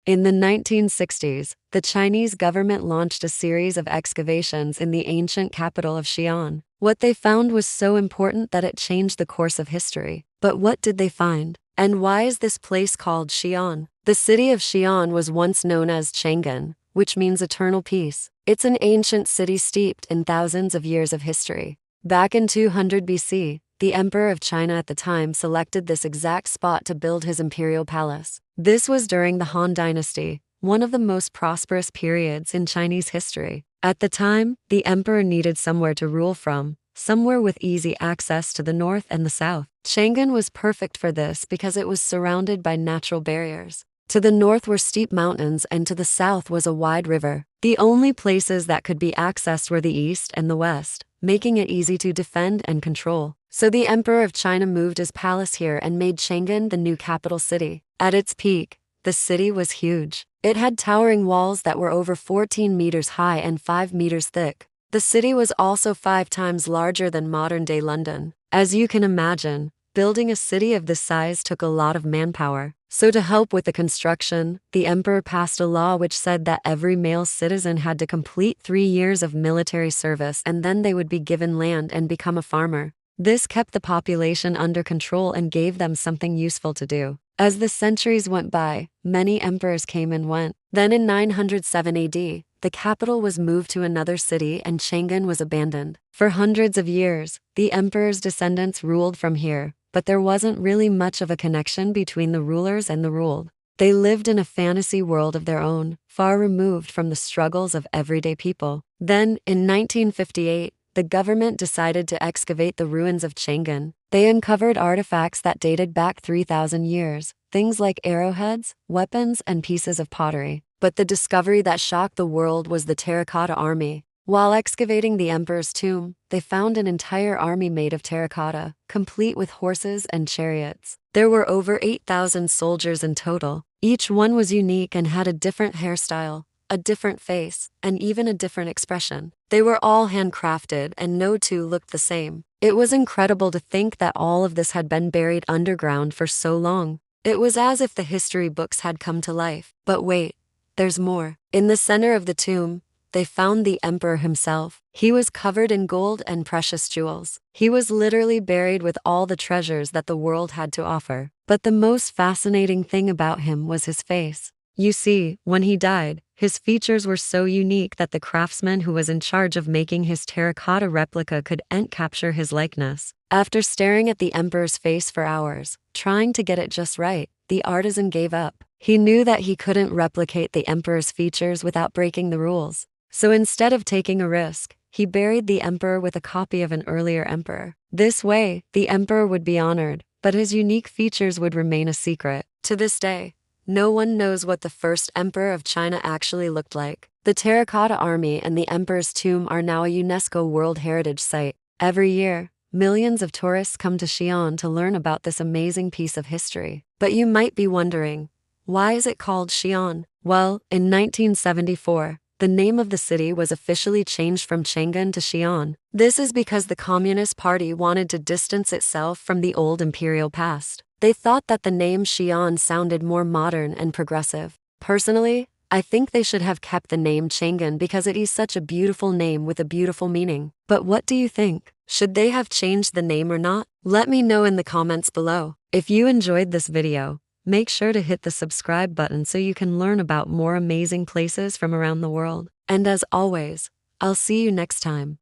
In the 1960s, the Chinese government launched a series of excavations in the ancient capital of Xi'an. What they found was so important that it changed the course of history. But what did they find? And why is this place called Xi'an? The city of Xi'an was once known as Chang'an, which means eternal peace. It's an ancient city steeped in thousands of years of history. Back in 200 BC, the Emperor of China at the time selected this exact spot to build his imperial palace. This was during the Han Dynasty, one of the most prosperous periods in Chinese history. At the time, the emperor needed somewhere to rule from, somewhere with easy access to the north and the south. Chang'an was perfect for this because it was surrounded by natural barriers. To the north were steep mountains and to the south was a wide river. The only places that could be accessed were the east and the west, making it easy to defend and control. So the Emperor of China moved his palace here and made Chang'an the new capital city. At its peak, the city was huge. It had towering walls that were over 14 meters high and 5 meters thick. The city was also 5 times larger than modern-day London. As you can imagine, building a city of this size took a lot of manpower. So to help with the construction, the emperor passed a law which said that every male citizen had to complete 3 years of military service and then they would be given land and become a farmer. This kept the population under control and gave them something useful to do. As the centuries went by, many emperors came and went. Then in 907 AD, the capital was moved to another city and Chang'an was abandoned. For hundreds of years, the emperor's descendants ruled from here, but there wasn't really much of a connection between the rulers and the ruled. They lived in a fantasy world of their own, far removed from the struggles of everyday people. Then, in 1958, the government decided to excavate the ruins of Chang'an. They uncovered artifacts that dated back 3,000 years, things like arrowheads, weapons, and pieces of pottery. But the discovery that shocked the world was the terracotta army. While excavating the emperor's tomb, they found an entire army made of terracotta, complete with horses and chariots. There were over 8,000 soldiers in total. Each one was unique and had a different hairstyle, a different face, and even a different expression. They were all handcrafted and no two looked the same. It was incredible to think that all of this had been buried underground for so long. It was as if the history books had come to life. But wait, there's more. In the center of the tomb, they found the emperor himself. He was covered in gold and precious jewels. He was literally buried with all the treasures that the world had to offer. But the most fascinating thing about him was his face. You see, when he died, his features were so unique that the craftsman who was in charge of making his terracotta replica couldn't capture his likeness. After staring at the emperor's face for hours, trying to get it just right, the artisan gave up. He knew that he couldn't replicate the emperor's features without breaking the rules. So instead of taking a risk, he buried the emperor with a copy of an earlier emperor. This way, the emperor would be honored, but his unique features would remain a secret. To this day, no one knows what the first emperor of China actually looked like. The terracotta army and the emperor's tomb are now a UNESCO World Heritage Site. Every year, millions of tourists come to Xi'an to learn about this amazing piece of history. But you might be wondering, why is it called Xi'an? Well, in 1974, the name of the city was officially changed from Chang'an to Xi'an. This is because the Communist Party wanted to distance itself from the old imperial past. They thought that the name Xi'an sounded more modern and progressive. Personally, I think they should have kept the name Chang'an because it is such a beautiful name with a beautiful meaning. But what do you think? Should they have changed the name or not? Let me know in the comments below. If you enjoyed this video, make sure to hit the subscribe button so you can learn about more amazing places from around the world. And as always, I'll see you next time.